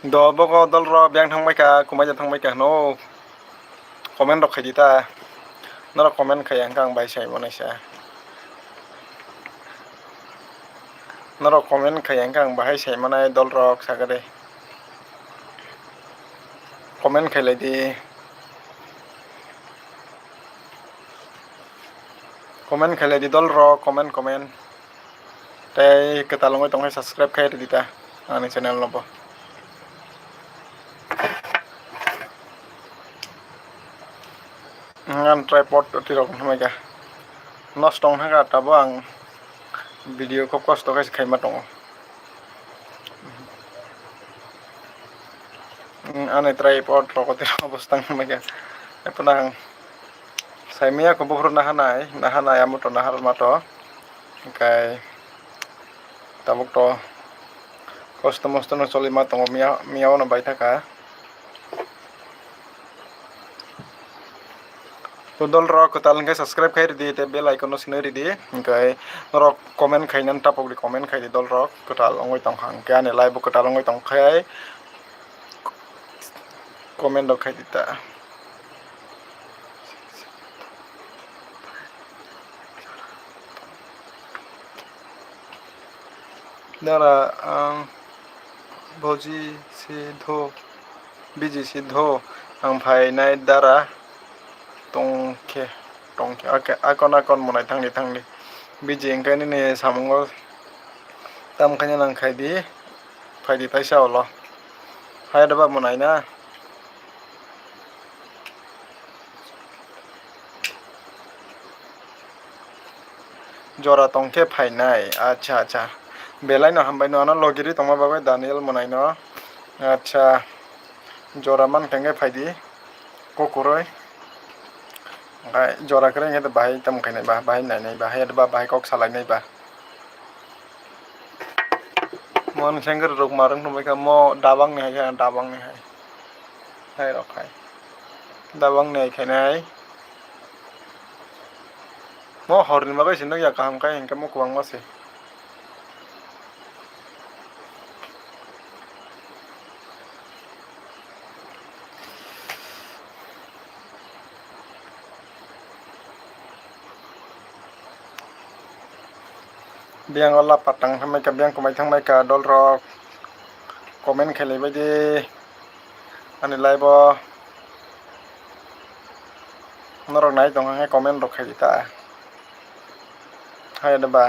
do boko dol ro biang thangbai ka kumai thangbai ka no comment rok khai di ta nara comment khai angkang bai sai monai sa nara comment khai angkang bai sai manai dol rok sakade comment khai lai di comment khai lai di dol rok comment tai katalongoi tongai subscribe khai di ta ani channel nobo ngan tripod tirok hamai ka nostong haga tabo ang video ko kosto kai khai ma tongo ane tripod rok tirok obostang hamai ka epunang saimia ko bohro nahanai amuto nahar mato kai tabuk to kosto mosto no choli ma tongo miao na bai thaka to dol rok katal ngai subscribe khairi di te bell icon no sinari di ngai rok comment khainan tapok di comment khai di dol rok katal ongoi tong khang ke ane live katal ongoi tong khai comment dok khai di ta dara boji biji sidho ang phai nai dara tongke akon munai thangli biji engkai ni samungo tam khanya nang khai di phai di taisa olo hai daba munai na jora tongke fainai acha acha belai no hambai no logiri tongma babai Daniel monai no acha jora man kenge faidi kokoroi jora kere nge bahai tam khainai ba bahai nainai ba hai ba bahai kok salai nai ba mon sengker rok marang no ka mo dabang ne hai dabang ne hai rok hai dabang ne khainai mo horni magai sinok ya kaham kai engke mo kuang mase biang ola patang hamai ka biang komai thangmai ka dol rok comment khailai bai di ani live o norok nai tong nge comment rok khai ta hai ba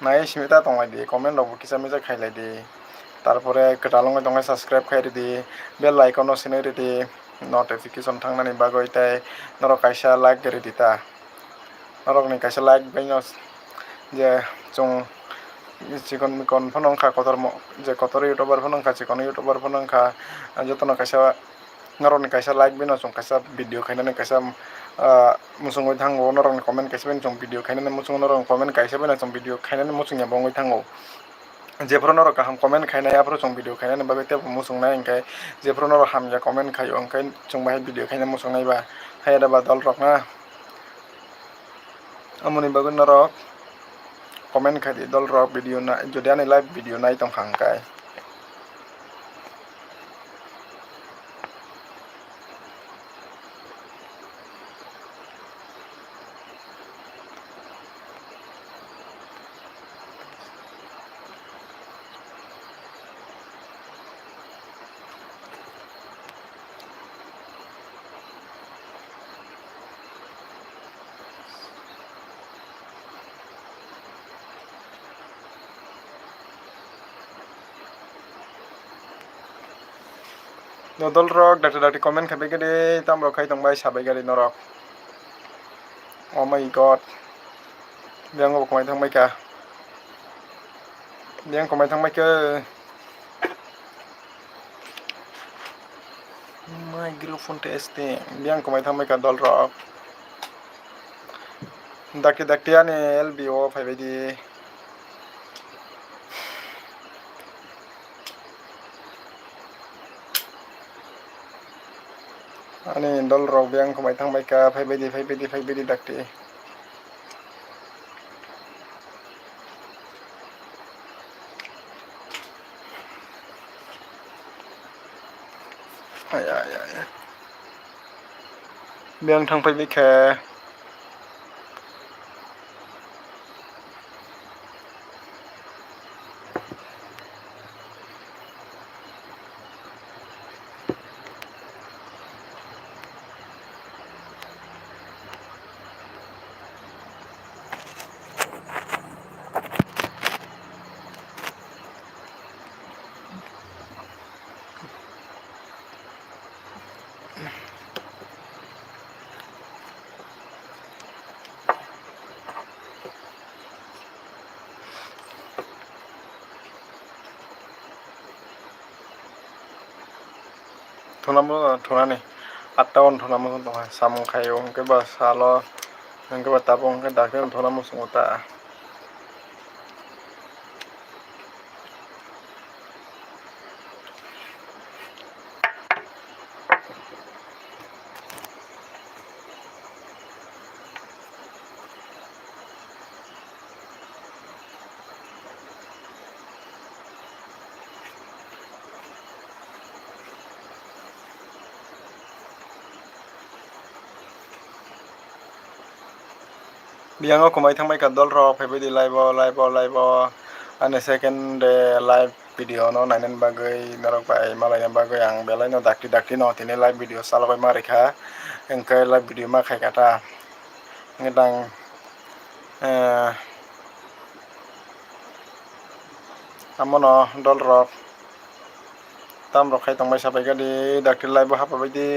nai simita tongmai di comment rok kisa misa khailai di তারপরে কেটালঙ্গে দঙ্গে subscribe খাইরে the bell icon সিনে ready notification থাংনানি বাগৈ তাই নরক কাইসা like গেরে দিতা নরকনি কাইসা like বাইনো যে চং চিকন মিকন ফনংখা কতর যে কতর ইউটিউবার ফনংখা চিকন ইউটিউবার ফনংখা যতন কাইসা নরকনি কাইসা লাইক বাইনো চং কাইসা ভিডিও খাইনানি কাইসা মুসুংই থাঙ্গো নরকনি কমেন্ট কাইসা বাইনো চং ভিডিও খাইনানি মুসুং নরক কমেন্ট কাইসা বাইনো চং ভিডিও খাইনানি মুসুং ya bongoi thango जेफ्राव नरक गाहाम कमेन्ट खायनाय आफ्राव जों भिडिअ खायनाय बागै ते मुसुंनाय ओंखाय जेफ्राव नरक हामजा कमेन्ट खायो ओंखाय जों बाहाय भिडिअ खायनाय मुसुंनाय बा हाय दाबा दल रक ना अमुनि बागै नरक कमेन्ट खायदि दल रक भिडिअ ना जुदि आंनि लाइभ भिडिअ नाय दं हांखाय Dodol rok dati comment khabai gade tam rok khai tongbai sabai gade norok oh my god biang ko komai thangbai ka biang komai thangbai ke microphone testing biang komai thangbai ka dol rok dakti ani LBO phaibai di ani dol rok biang komai thangbai ka phaibai di dakti ay biang thangphaibai kha thunani attaon thunamu tong samung khayo ke ba salo ke ba tapong ke dakhe thunamu sungota biango komai thangbai ka dol rok phaibai di live ani second live video no nainan bagai norok bai malai bagai ang belai no dakti no tini live video salabai ma rekha engkai live video ma khai kata ngedang amono dol rok tam rok khai tongbai sabai gadi dakti live hapabai di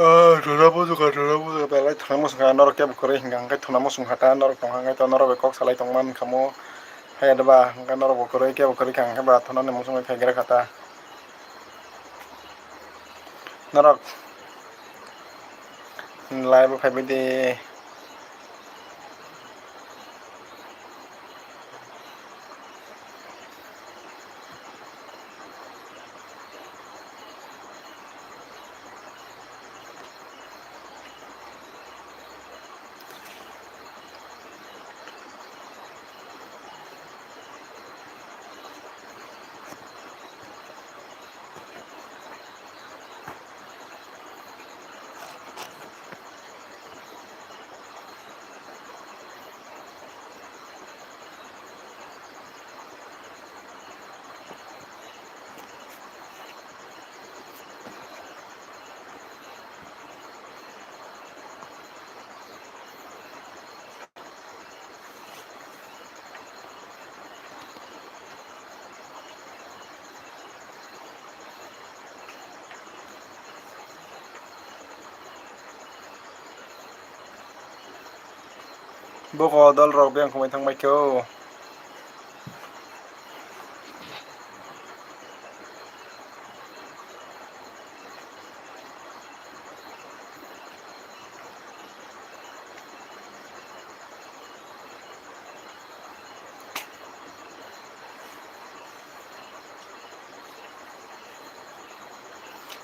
thona belai thona musungka norok kebo koroi hingka hingke thona musungkata norok tongka hingke to norok bai kok salai tongman kamo hai adaba hingke norok bo koroi kebo koroi ka hingke ba thona ni musung bai paigera kata norok lai bo faibai de boko dol rok beng komai tangbai ko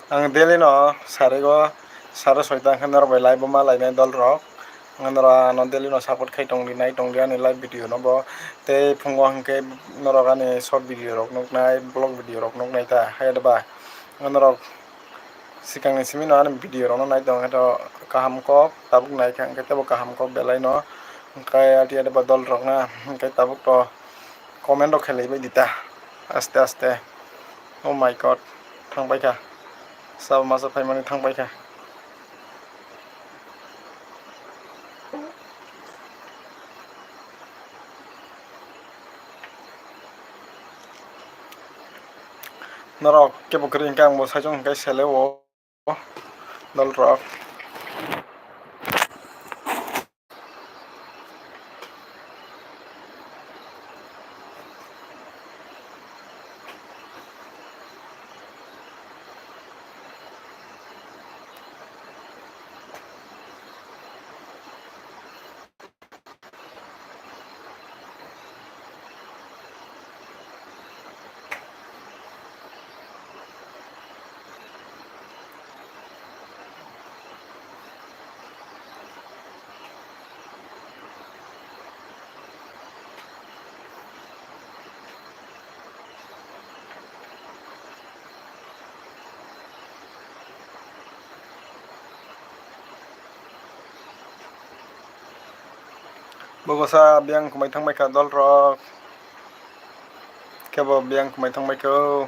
ang daily no sare soita hingke norok bai live o ma lainai dol rok nora no daily no support khai tonglinai tongya ni live video no bo tei pungo hingke norok ani short video rok nuknai blog video rok nuknai ta hai adaba norok sikang ni simi no ani video rok no nai tongo to kaham kok tabuk naikha hingke tebo kaham kok belai no hingke ati adaba dol rok na hingke tabuk to comment rok khelaibai dita aste aste oh my god thangbai ka sab masa faimani thangbai ka norok kebo koroi hingke ang bo saijong hingke sele o dol rok bogosa beng komai tangbai ka dol rok kebo beng komai tangbai ko.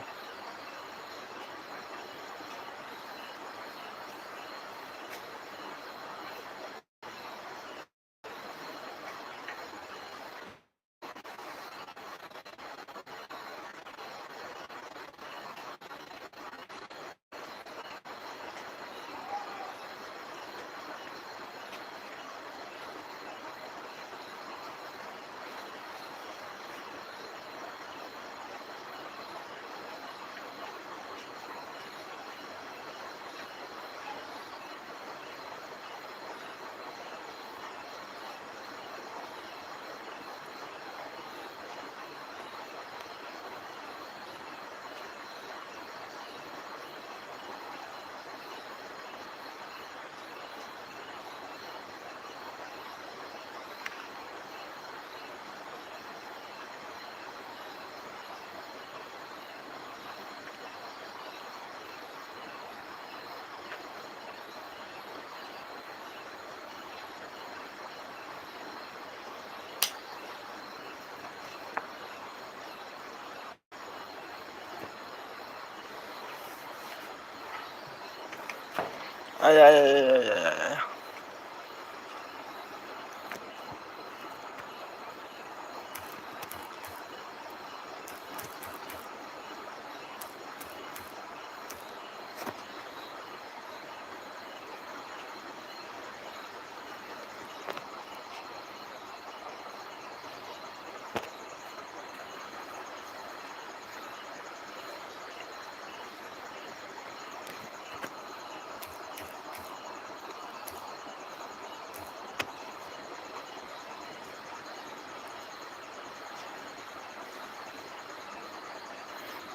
Ay ay ay ay ay ay.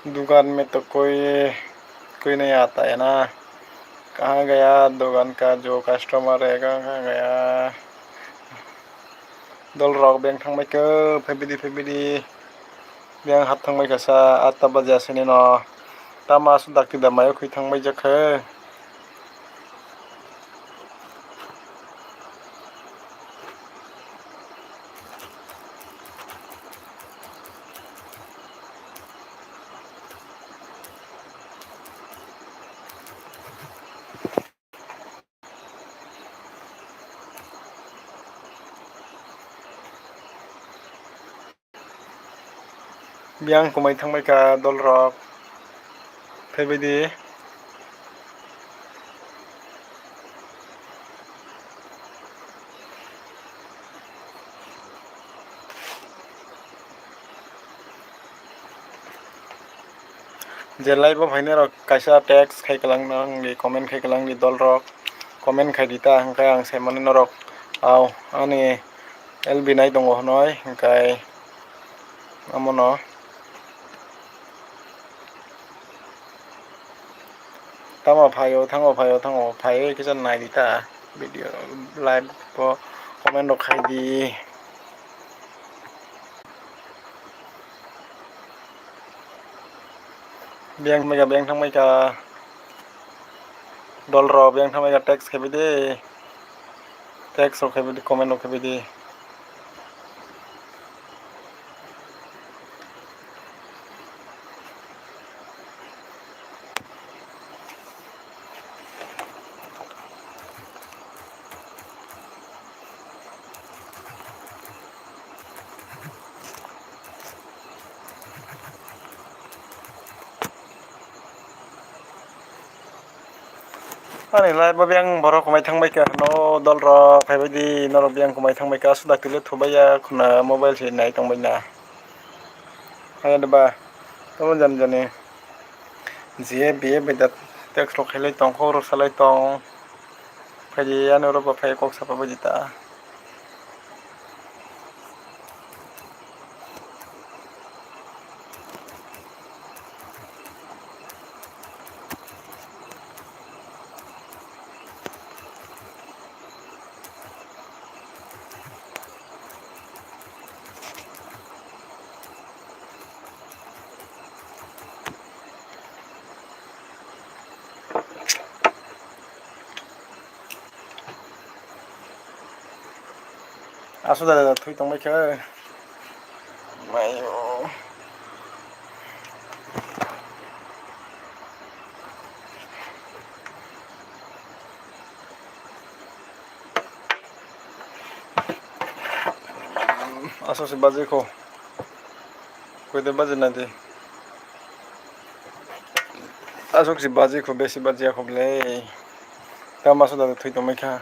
दुकान में तो कोई कोई नहीं आता है ना। कहाँ गया दुकान का जो कस्टमर है, कहाँ गया। दल रक बेंक थांबायखो फैबिदि बेंक हाब थांबायखासा 8टा बाजियासैनो न। दा मा सुदाक्ति दा मायाव खै थांबाय जाखो। बेंक खमाय थांबायखा दल रक फैबायदि। जेलाय बहायनो रक कायसा टेक्स खायगलांनो आंनि कमेन्ट खायगलांनि दल रक कमेन्ट खायदिता ओंखाय आं सायमानो नरक आव आंनि एलबि नाय दङ हनय ओंखाय आमनो tamo phayo phayo kisan nai dita video live po comment rok khai di beng thangmai ka dol ro beng thangmai ka text khabi de text rok khabi de comment rok khabi de ani live bo beng borok komai thangbai ka no dol ro khabi di norok beng komai thangbai ka sudak tile thubaya khuna mobile se nai tongbai na hai ba tamo jan jani je be bedat text rok khailai tong khoro salai tong phaji ano ro ba phai kok sapa bajita asu da thui tongbai kha mayo asu se baje ko koi de baje na de asuk si baje ko besi baje ko ble ta masu da thui tongbai kha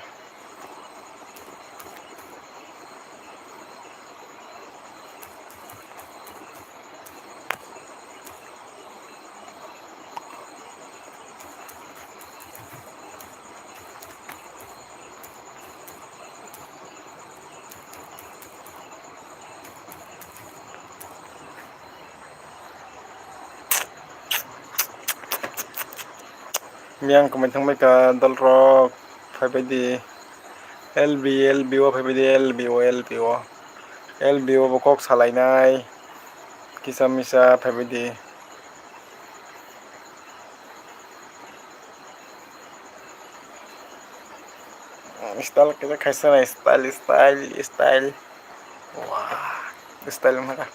miang komai thangbai ka dol rok phaibai di LBO phaibai di LBO bo kok salainai kisa misa phaibai di style kita kaisa na style wah style mana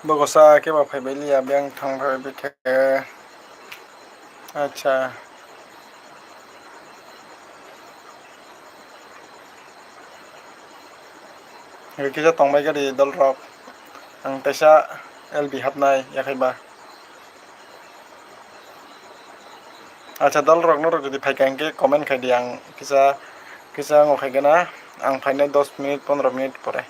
बगसा केबा फैबायलिया बे आं थांबाय बेखे आच्छा गैखिजा थांबाय गारि दल रक आं तैसा L B हाबनाय याखैबा आच्छा दल रक न रक जुदि फाइखांखे कमेन्ट खायदि आं किसा किसा आंखौ खायगोना आं फायनो 10 मिनिट 15 मिनिट परे